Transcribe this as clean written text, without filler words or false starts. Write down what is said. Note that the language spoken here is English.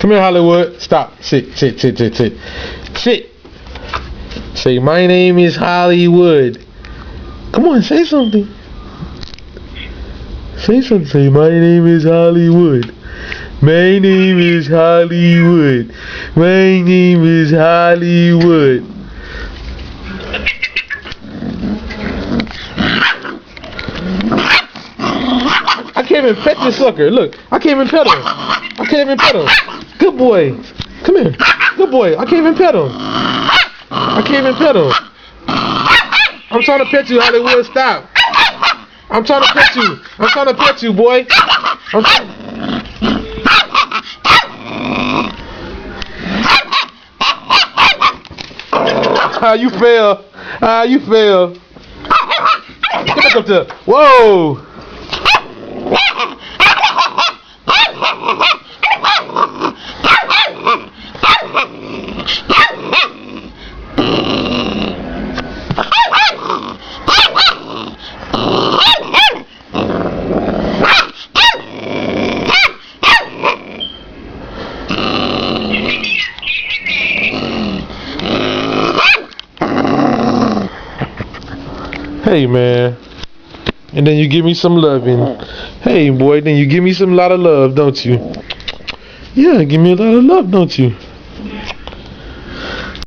Come here, Hollywood. Stop. Sit. Sit. Say, my name is Hollywood. Come on, say something. Say something. Say, my name is Hollywood. My name is Hollywood. My name is Hollywood. I can't even pet this sucker. Look, I can't even pet him. Good boy. Come here. Good boy. I can't even pet him. I'm trying to pet you, Hollywood. Stop. I'm trying to pet you, boy. You fail. You fail. Get back up there. Whoa. Hey man, and then you give me some loving. Hey boy, then you give me some lot of love, don't you? Yeah, give me a lot of love, don't you?